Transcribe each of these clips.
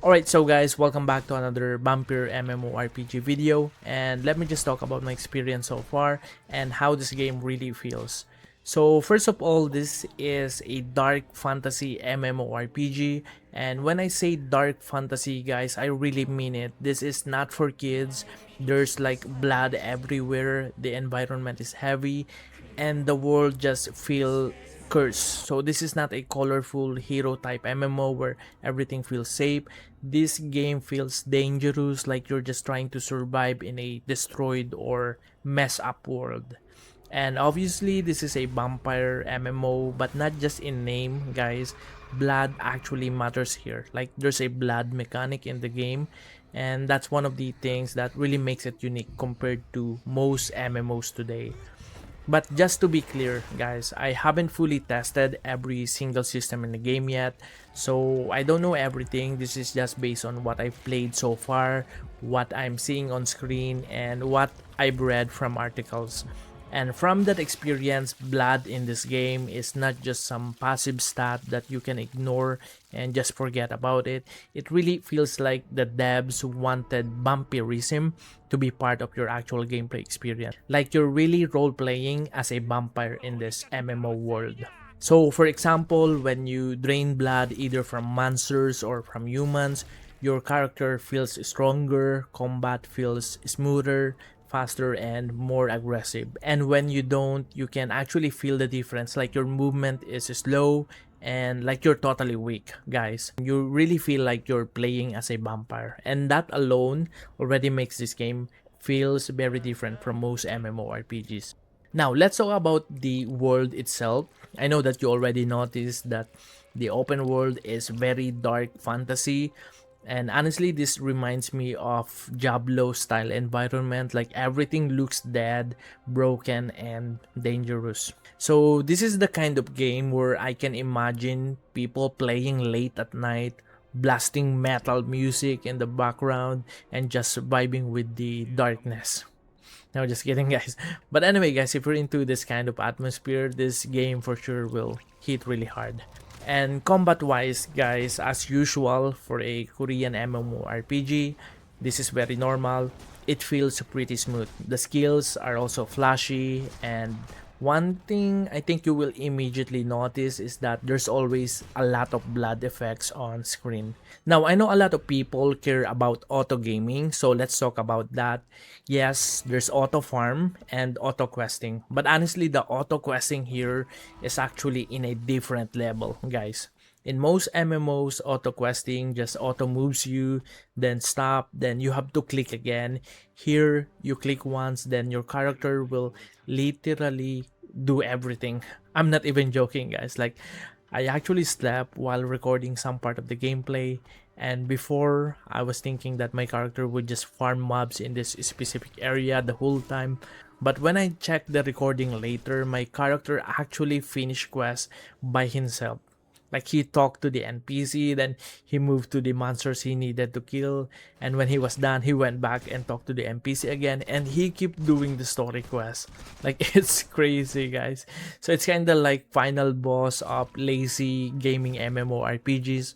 Alright, so guys, welcome back to another Vampire MMORPG video, and let me just talk about my experience so far and how this game really feels. So first of all, this is a dark fantasy MMORPG, and when I say dark fantasy guys, I really mean it. This is not for kids. There's like blood everywhere, the environment is heavy, and the world just feel cursed. So this is not a colorful hero type MMO where everything feels safe. This game feels dangerous, like you're just trying to survive in a destroyed or mess up world. And obviously this is a vampire MMO, but not just in name guys. Blood actually matters here. Like there's a blood mechanic in the game, and that's one of the things that really makes it unique compared to most MMOs today. But just to be clear, guys, I haven't fully tested every single system in the game yet, so I don't know everything. This is just based on what I've played so far, what I'm seeing on screen, and what I've read from articles. And from that experience, blood in this game is not just some passive stat that you can ignore and just forget about it. It really feels like the devs wanted vampirism to be part of your actual gameplay experience. Like you're really role-playing as a vampire in this MMO world. So for example, when you drain blood either from monsters or from humans, your character feels stronger, combat feels smoother, faster, and more aggressive. And when you don't, you can actually feel the difference, like your movement is slow and like you're totally weak, guys. You really feel like you're playing as a vampire, and that alone already makes this game feels very different from most MMORPGs. Now let's talk about the world itself. I know that you already noticed that the open world is very dark fantasy, and honestly this reminds me of Diablo-style environment. Like everything looks dead, broken, and dangerous. So this is the kind of game where I can imagine people playing late at night, blasting metal music in the background, and just vibing with the darkness. No, just kidding guys. But anyway guys, if you're into this kind of atmosphere, this game for sure will hit really hard. And combat wise guys, as usual for a Korean MMORPG, this is very normal. It feels pretty smooth. The skills are also flashy, and one thing I think you will immediately notice is that there's always a lot of blood effects on screen. Now, I know a lot of people care about auto gaming, so let's talk about that. Yes, there's auto farm and auto questing, but honestly, the auto questing here is actually in a different level, guys. In most MMOs, auto questing just auto moves you, then stop, then you have to click again. Here, you click once, then your character will literally do everything. I'm not even joking, guys. Like, I actually slept while recording some part of the gameplay, and before, I was thinking that my character would just farm mobs in this specific area the whole time. But when I checked the recording later, my character actually finished quests by himself. Like he talked to the NPC, then he moved to the monsters he needed to kill, and when he was done, he went back and talked to the NPC again, and he kept doing the story quest. Like it's crazy, guys. So it's kind of like final boss of lazy gaming MMORPGs.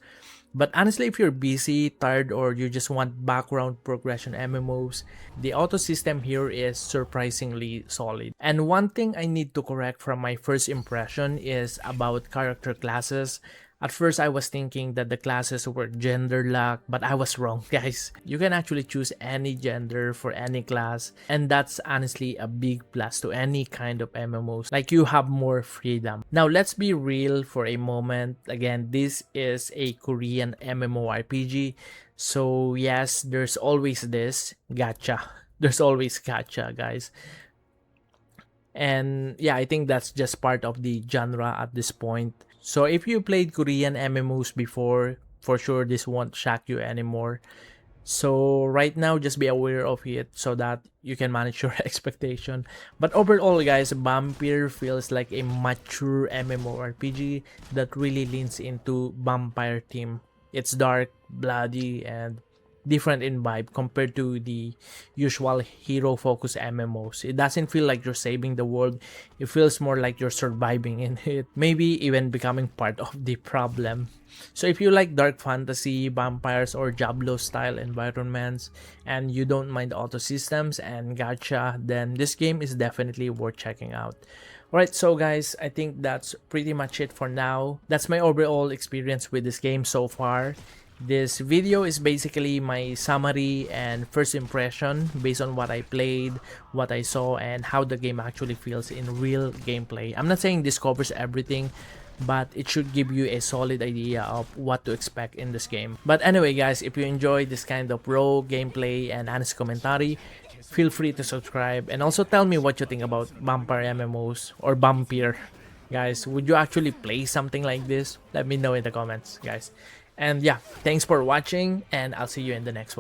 But honestly, if you're busy, tired, or you just want background progression MMOs, the auto system here is surprisingly solid. And one thing I need to correct from my first impression is about character classes. At first, I was thinking that the classes were gender locked, but I was wrong, guys. You can actually choose any gender for any class, and that's honestly a big plus to any kind of MMOs. Like you have more freedom. Now, let's be real for a moment. Again, this is a Korean MMORPG, so yes, there's always this gacha. There's always gacha, guys. And yeah, I think that's just part of the genre at this point. So if you played Korean MMOs before, for sure this won't shock you anymore. So right now, just be aware of it so that you can manage your expectation. But overall guys, Vampire feels like a mature MMORPG that really leans into vampire theme. It's dark, bloody, and different in vibe compared to the usual hero focused MMOs. It doesn't feel like you're saving the world, it feels more like you're surviving in it, maybe even becoming part of the problem. So if you like dark fantasy, vampires, or Diablo style environments, and you don't mind auto systems and gacha, then this game is definitely worth checking out. Alright, so guys, I think that's pretty much it for now. That's my overall experience with this game so far. This video is basically my summary and first impression based on what I played, what I saw, and how the game actually feels in real gameplay. I'm not saying this covers everything, but it should give you a solid idea of what to expect in this game. But anyway guys, if you enjoy this kind of raw gameplay and honest commentary, feel free to subscribe and also tell me what you think about vampire MMOs or vampire. Guys, would you actually play something like this? Let me know in the comments, guys. And yeah, thanks for watching, and I'll see you in the next one.